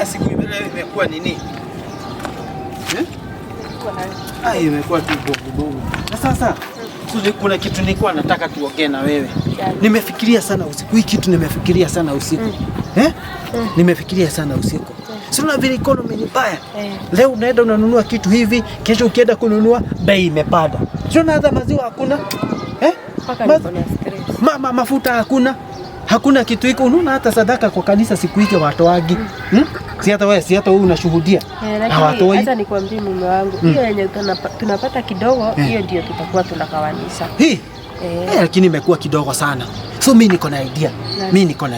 Siku imekuwa nini? Imekuwa tu bongo. Na sasa kuna kitu nilikuwa nataka tuongee na wewe. Nimefikiria sana usiku. Hii kitu nimefikiria sana usiku. Nimefikiria sana usiku. Sina vile economy ni mbaya. Leo unaenda unanunua kitu hivi, kesho ukienda kununua bei imepanda. Sio hata maziwa hakuna. Mafuta hakuna. Hakuna kitu hiko. Unaona hata sadaka kwa kanisa siku hizi watoagi. Si hata wewe unashuhudia. Lakini hata nikwambie mume wangu, hiyo yenye tunapata kidogo, hiyo ndio tutakuwa tunakawanisha. Lakini imekuwa kidogo sana. So mimi niko na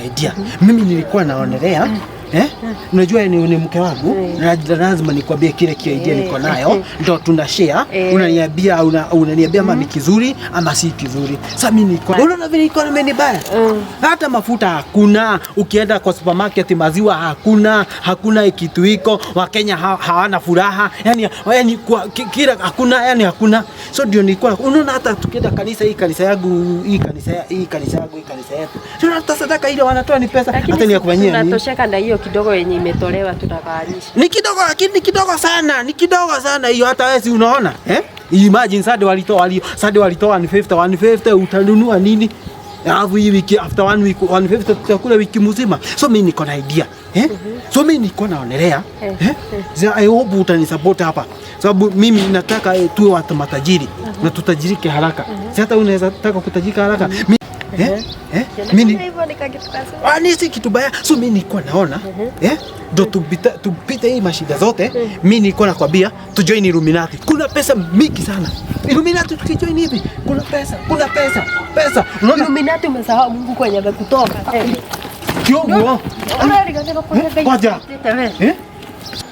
idea. Mimi nilikuwa naonelea unajua ni mke wangu lazima nikwambie kile idea niko nayo ndio tuna share. Unaniambia mama ni kizuri ama si kizuri. Sasa mimi niko unaona vile iko ni baya. Hata mafuta hakuna, ukienda kwa supermarket maziwa hakuna kitu hiko. Wakenya hawana furaha. Yani kwa kila hakuna. So ndio nilikuwa unaona hata tukienda kanisa hii kanisa yangu hii kanisa yetu. Sio hata sadaka ile wanatoa ni pesa hata ni ya kufanyia nini. Tunatosheka na hiyo kidogo yenye imetolewa tutakawanisha. Ni kidogo lakini ni kidogo sana hiyo hata wewe si unaona? Imagine sade walitoa 150 utanunua nini? Alafu hii wiki after 1 week 150 tutakula wiki mzima. So mimi niko na idea. So mimi niko naonelea I hope utanisupport hapa. Sababu mimi nataka tuwe watu matajiri na tutajirike haraka. Si hata unaweza taka kutajirika haraka. Mimi ni si kitu baya. So mimi niko naona ndo tupite hii mashida zote. Mimi niko nakwambia tujoin Illuminati. Kuna pesa mingi sana. Illuminati tukijoin hivi kuna pesa. Unaona Illuminati umesahau Mungu kwenye amekutoka. Kiongo. Ngoja.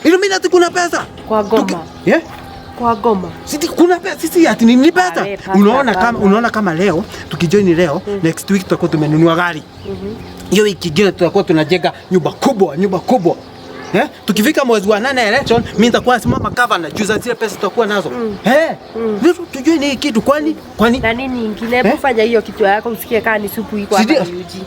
Illuminati kuna pesa. Kwa Goma. Kwa Goma. Sisi kuna pesa, sisi ati ni pesa. Unaona kama leo tukijoin leo next week tutakuwa tumenunua gari. Hiyo wiki ingine tutakuwa tunajenga nyumba kubwa. Tukifika mwezi wa 8 election mimi nitakuwa simama governor juu za zile pesa tutakuwa nazo. Tujoin hii kitu kwani na nini nyingine kufanya hiyo kitu yako usikie kama ni supu iko hapa UG.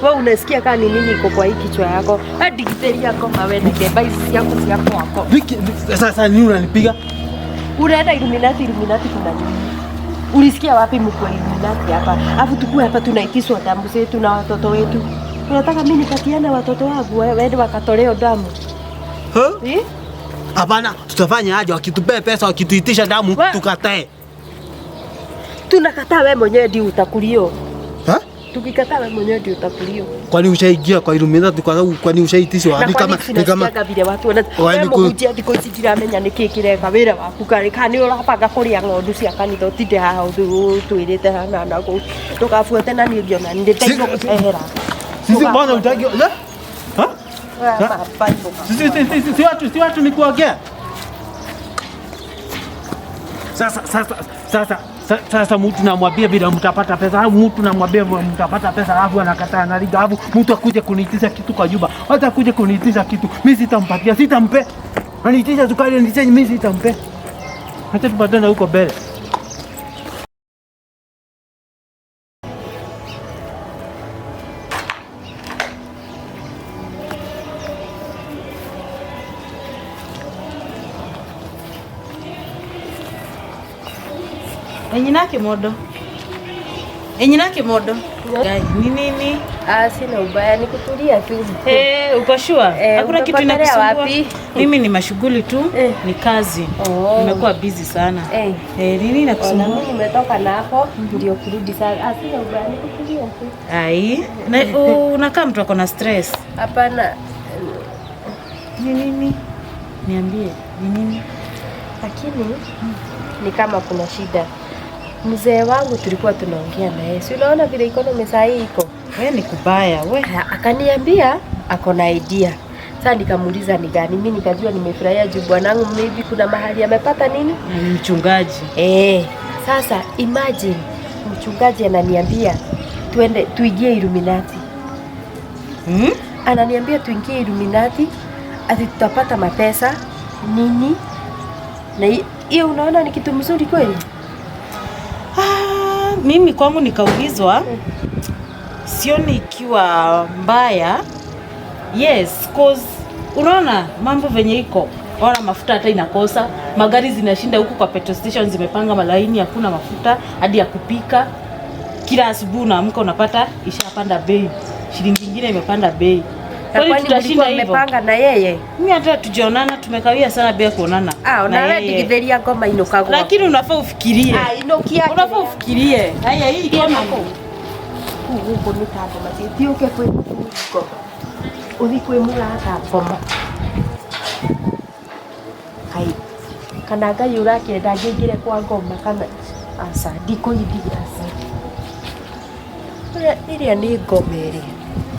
Wewe unasikia kama ni nini iko kwa hii kichwa yako? Hadi kiteri yako wewe na keba hizi yako wako. Sasa nini unanipiga? Unaenda Illuminati kuna nini? Ulisikia wapi mko Illuminati hapa? Alafu tukue hapa tunaitiswa damu zetu na watoto wetu. Unataka mimi nipatiane watoto wangu waende wakatoleo damu? Hapana, tutafanya aje wakitupea pesa wakituitisha damu tukatae? Tunakataa wewe mwenyewe ndio utakulio. Tukikataa wewe mwenyewe ndio utakulio. Kwani ushaingia kwa Illuminati kwani ushaitishwa ni kama vile watu wanakujia ndiko itiramenya niki kireka wira waku kani urapanga kuria ng'ondu cia kanitha utinde haha twirite hana na ku tukafuate na ni ngiona ndi taiko kuehera. Sisi bwana utaki si watu ni kuongea. Sasa mtu namwambia bila mtapata pesa, au mtu namwambia mtapata pesa alafu anakataa analiga, alafu mtu akuje kuniitisha kitu kwa nyumba. Hata akuje kuniitisha kitu, mimi sitampatia, sitampe. Aniitisha sukari aniitisha mimi sitampe. Hata tupatane huko mbele. Enyina kimodo. Ni nini? Sina ubaya ni kutulia tu. Uko sure? Hakuna kitu inakusumbua. Mimi ni mashughuli tu, ni kazi. Nimekuwa busy sana. Nini inakusumbua? Mimi nimetoka nako ndio kurudi sana. Sina ubaya ni kutulia tu. Na unakaa mtu ako na stress? Hapana. Ni nini? Niambie, ni nini? Lakini ni kama kuna shida. Mzee wangu tulikuwa tunaongea na yeye. Si unaona vile economy saa hii iko? Wewe ni kubaya wewe. Akaniambia ako na idea. Sasa nikamuuliza ni gani? Mimi nikajua nimefurahia juu bwanangu maybe kuna mahali amepata nini? Mchungaji. Sasa imagine mchungaji ananiambia tuingie Illuminati. Ananiambia tuingie Illuminati ati tutapata mapesa nini? Na hiyo unaona ni kitu mzuri kweli? Mimi kwangu nikaulizwa sioni ikiwa mbaya. Yes, cause unaona mambo venye iko. Ona mafuta hata inakosa. Magari zinashinda huku kwa petrol station zimepanga malaini, hakuna mafuta hadi ya kupika. Kila asubuhi unaamka unapata ishapanda bei. Shilingi nyingine imepanda bei. Kwani tutashinda hivyo? Mmepanga na yeye? Mimi hata tujionana, tumekawia sana bila kuonana. Na wewe digidheria ngoma inokagwa. Lakini unafaa ufikirie. Inokia. Unafaa ufikirie. Haya hii kama huko ni tando matiti uke kwetu huko. Uthikwe murata bomo. Hai. Kana Ngai urakenda ngingire kwa ngoma kana asa ndiko idia asa. Iria ni ngoma iri.